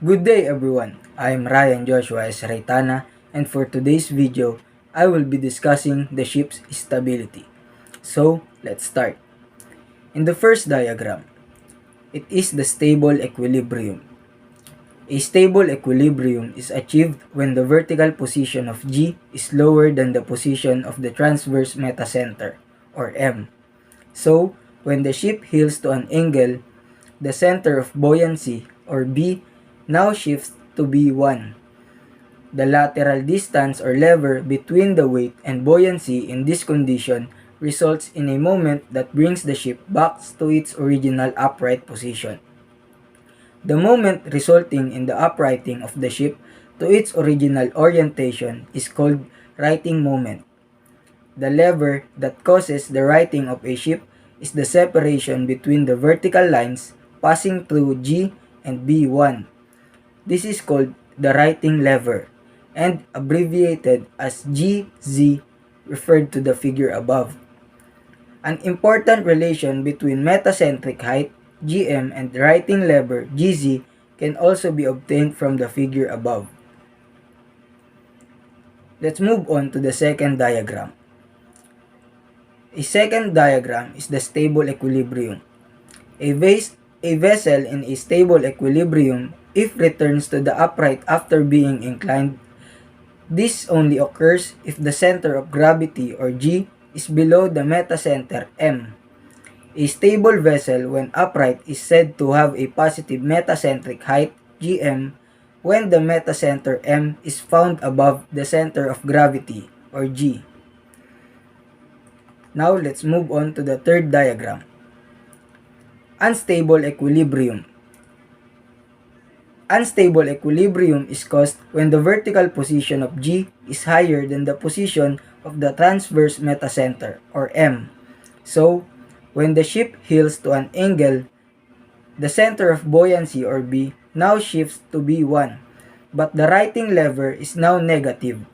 Good day everyone, I'm Ryan Joshua S. Raytana, and for today's video, I will be discussing the ship's stability. So, let's start. In the first diagram, it is the stable equilibrium. A stable equilibrium is achieved when the vertical position of G is lower than the position of the transverse metacenter, or M. So, when the ship heels to an angle, the center of buoyancy, or B, now shifts to B1. The lateral distance or lever between the weight and buoyancy in this condition results in a moment that brings the ship back to its original upright position. The moment resulting in the uprighting of the ship to its original orientation is called righting moment. The lever that causes the righting of a ship is the separation between the vertical lines passing through G and B1. This is called the righting lever and abbreviated as GZ, referred to the figure above. An important relation between metacentric height GM and righting lever GZ can also be obtained from the figure above. Let's move on to the second diagram. A second diagram is the stable equilibrium. A vessel in a stable equilibrium, if returns to the upright after being inclined, this only occurs if the center of gravity, or G, is below the metacenter M. A stable vessel when upright is said to have a positive metacentric height GM when the metacenter M is found above the center of gravity, or G. Now let's move on to the third diagram. Unstable equilibrium. Unstable equilibrium is caused when the vertical position of G is higher than the position of the transverse metacenter, or M. So, when the ship heels to an angle, the center of buoyancy, or B, now shifts to B1, but the righting lever is now negative,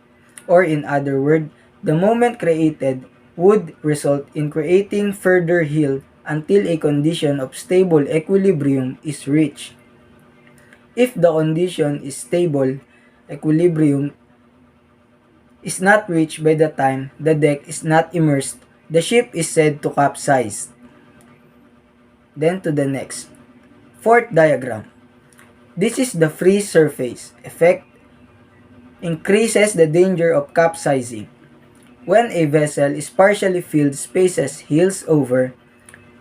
or in other words, the moment created would result in creating further heel until a condition of stable equilibrium is reached. If the condition is stable, equilibrium is not reached by the time the deck is not immersed, the ship is said to capsize. Then to the next. Fourth diagram. This is the free surface effect. Increases the danger of capsizing. When a vessel is partially filled spaces heels over,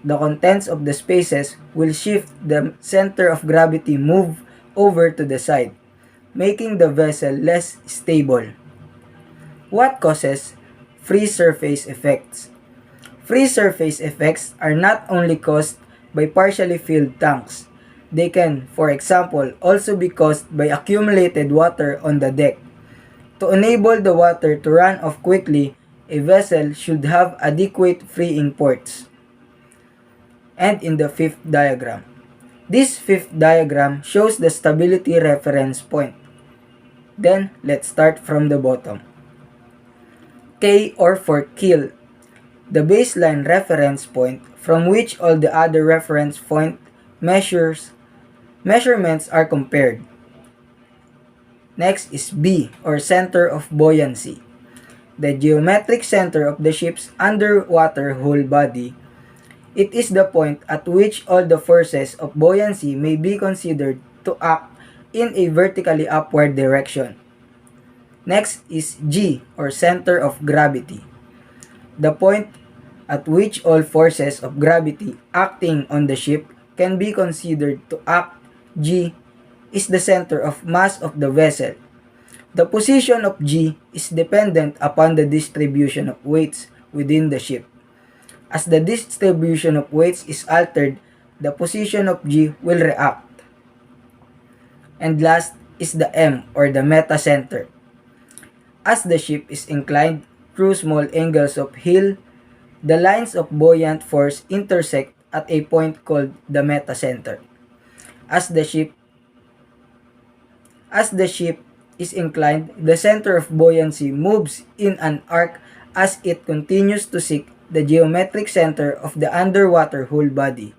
the contents of the spaces will shift the center of gravity move over to the side, making the vessel less stable. What causes free surface effects? Free surface effects are not only caused by partially filled tanks. They can, for example, also be caused by accumulated water on the deck. To enable the water to run off quickly, a vessel should have adequate freeing ports. And in the fifth diagram. This fifth diagram shows the stability reference point. Then, let's start from the bottom. K, or for keel, the baseline reference point from which all the other reference point measurements are compared. Next is B, or center of buoyancy, the geometric center of the ship's underwater hull body. It is the point at which all the forces of buoyancy may be considered to act in a vertically upward direction. Next is G, or center of gravity, the point at which all forces of gravity acting on the ship can be considered to act. G is the center of mass of the vessel. The position of G is dependent upon the distribution of weights within the ship. As the distribution of weights is altered, the position of G will react. And last is the M, or the metacenter. As the ship is inclined through small angles of heel, the lines of buoyant force intersect at a point called the metacenter. As the ship is inclined, the center of buoyancy moves in an arc as it continues to seek the geometric center of the underwater hull body.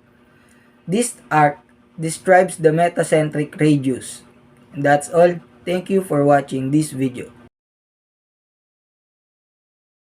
This arc describes the metacentric radius. And that's all. Thank you for watching this video.